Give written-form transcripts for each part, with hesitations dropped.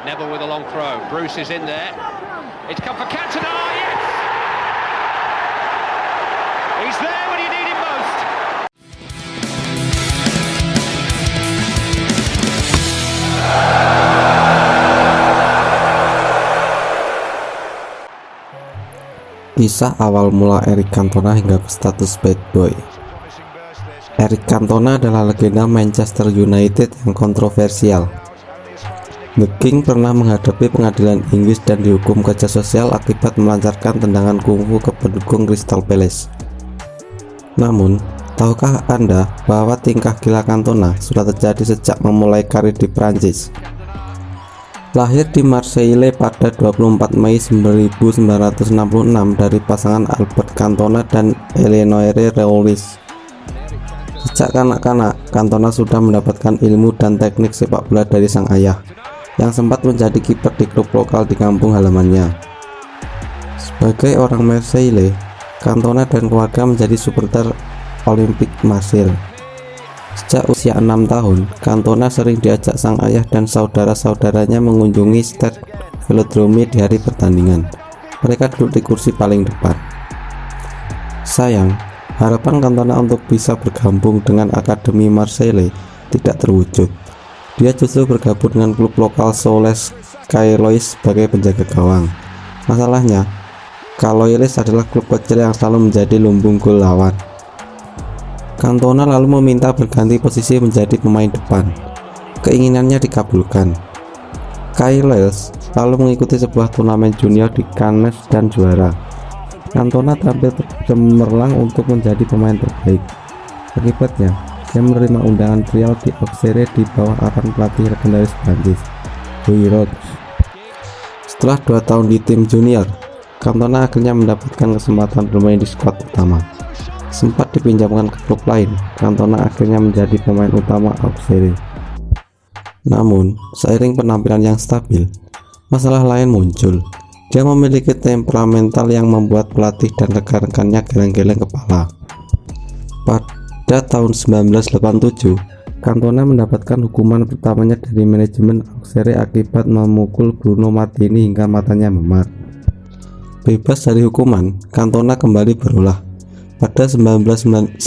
Neville with a long throw. Bruce is in there. It's come for Cantona. Yes! He's there when you need him most. Kisah awal mula Eric Cantona hingga berstatus bad boy. Eric Cantona adalah legenda Manchester United yang kontroversial. The King pernah menghadapi pengadilan Inggris dan dihukum kerja sosial akibat melancarkan tendangan kungfu ke pendukung Crystal Palace. Namun, tahukah Anda bahwa tingkah gila Cantona sudah terjadi sejak memulai karir di Prancis? Lahir di Marseille pada 24 Mei 1966 dari pasangan Albert Cantona dan Eleonore Reulis. Sejak kanak-kanak, Cantona sudah mendapatkan ilmu dan teknik sepak bola dari sang ayah, yang sempat menjadi kiper di klub lokal di kampung halamannya. Sebagai orang Marseille, Cantona dan keluarga menjadi supporter Olympique Marseille. Sejak usia 6 tahun, Cantona sering diajak sang ayah dan saudara-saudaranya mengunjungi stad Velodrome di hari pertandingan. Mereka duduk di kursi paling depan. Sayang, harapan Cantona untuk bisa bergabung dengan Akademi Marseille tidak terwujud. Dia justru bergabung dengan klub lokal Soles Caylois sebagai penjaga gawang. Masalahnya, Caylois adalah klub kecil yang selalu menjadi lumbung gol lawan. Cantona lalu meminta berganti posisi menjadi pemain depan. Keinginannya dikabulkan. Caylois lalu mengikuti sebuah turnamen junior di Cannes dan juara. Cantona tampil cemerlang untuk menjadi pemain terbaik. Akibatnya, dia menerima undangan trial di Auxerre di bawah arahan pelatih legendaris Prancis, Louis Roch. Setelah 2 tahun di tim junior, Cantona akhirnya mendapatkan kesempatan bermain di skuad utama. Sempat dipinjamkan ke klub lain, Cantona akhirnya menjadi pemain utama Auxerre. Namun, seiring penampilan yang stabil, masalah lain muncul. Dia memiliki temperamental yang membuat pelatih dan rekan-rekannya geleng-geleng kepala. Pada tahun 1987, Cantona mendapatkan hukuman pertamanya dari manajemen Auxerre akibat memukul Bruno Martini hingga matanya memar. Bebas dari hukuman, Cantona kembali berulah. Pada 1988,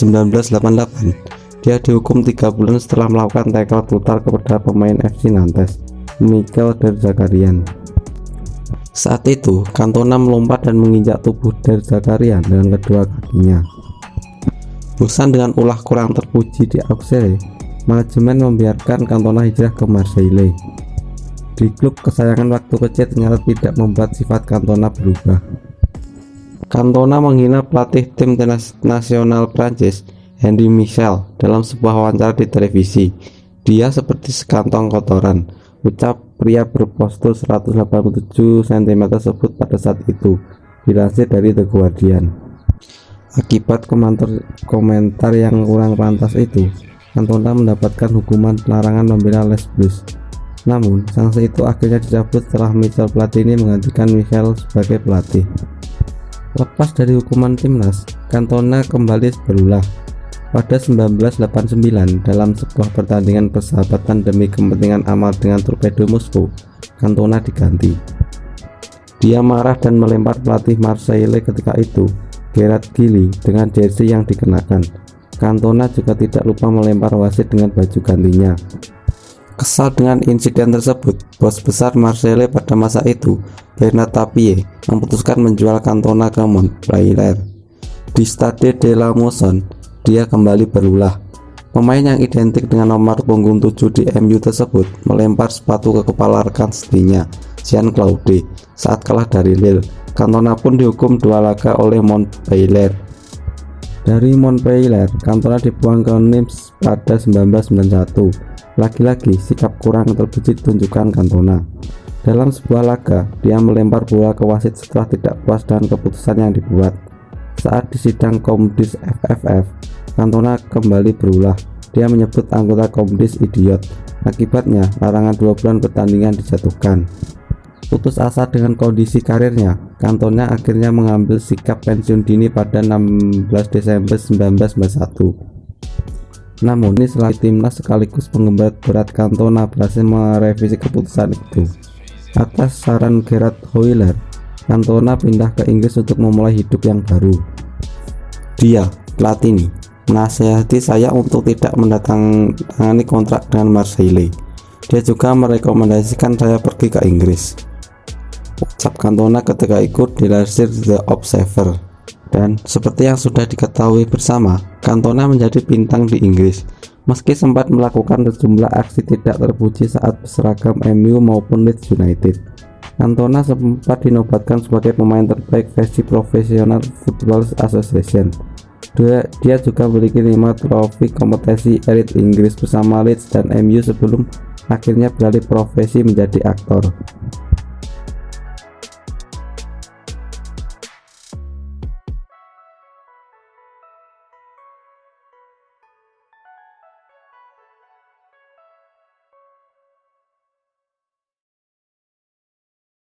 dia dihukum 3 bulan setelah melakukan tackle brutal kepada pemain FC Nantes, Michael Derzakarian. Saat itu, Cantona melompat dan menginjak tubuh Derzakarian dengan kedua kakinya. Bosan dengan ulah kurang terpuji di Auxerre, manajemen membiarkan Cantona hijrah ke Marseille. Di klub kesayangan waktu kecil ternyata tidak membuat sifat Cantona berubah. Cantona menghina pelatih tim nasional Prancis, Henri Michel, dalam sebuah wawancara di televisi. Dia seperti sekantong kotoran, ucap pria berpostur 187 cm tersebut pada saat itu, dilansir dari The Guardian. Akibat komentar yang kurang pantas itu, Cantona mendapatkan hukuman pelarangan membela Les Bleus. Namun, sanksi itu akhirnya dicabut setelah Michel Platini menggantikan Michel sebagai pelatih. Lepas dari hukuman timnas, Cantona kembali berulah. Pada 1989, dalam sebuah pertandingan persahabatan demi kepentingan amal dengan Torpedo Moskow, Cantona diganti. Dia marah dan melempar pelatih Marseille ketika itu, Gerard Gilly, dengan jersey yang dikenakan. Cantona juga tidak lupa melempar wasit dengan baju gantinya. Kesal dengan insiden tersebut, bos besar Marseille pada masa itu, Bernard Tapie, memutuskan menjual Cantona ke Montpellier. Di Stade de la Mousson, dia kembali berulah. Pemain yang identik dengan nomor punggung 7 di MU tersebut melempar sepatu ke kepala rekan setimnya, Jean Claude, saat kalah dari Lille. Cantona pun dihukum 2 laga oleh Montpellier. Dari Montpellier, Cantona dibuang ke Nimes pada 1991. Lagi-lagi sikap kurang terpuji ditunjukkan Cantona. Dalam sebuah laga, dia melempar bola ke wasit setelah tidak puas dengan keputusan yang dibuat. Saat di sidang Komdis FFF, Cantona kembali berulah. Dia menyebut anggota Komdis idiot. Akibatnya, larangan 2 bulan pertandingan dijatuhkan. Putus asa dengan kondisi karirnya, Cantona akhirnya mengambil sikap pensiun dini pada 16 Desember 1991. Namun, ini setelah timnas sekaligus penggugat berat Cantona berhasil merevisi keputusan itu. Atas saran Gerard Hoyler, Cantona pindah ke Inggris untuk memulai hidup yang baru. Dia, Platini, menasihati saya untuk tidak menandatangani kontrak dengan Marseille. Dia juga merekomendasikan saya pergi ke Inggris, ucap Cantona ketika ikut dilansir The Observer. Dan seperti yang sudah diketahui bersama, Cantona menjadi bintang di Inggris. Meski sempat melakukan sejumlah aksi tidak terpuji saat berseragam MU maupun Leeds United, Cantona sempat dinobatkan sebagai pemain terbaik versi Professional Football Association. Dia juga memiliki 5 trofi kompetisi elit Inggris bersama Leeds dan MU sebelum akhirnya beralih profesi menjadi aktor.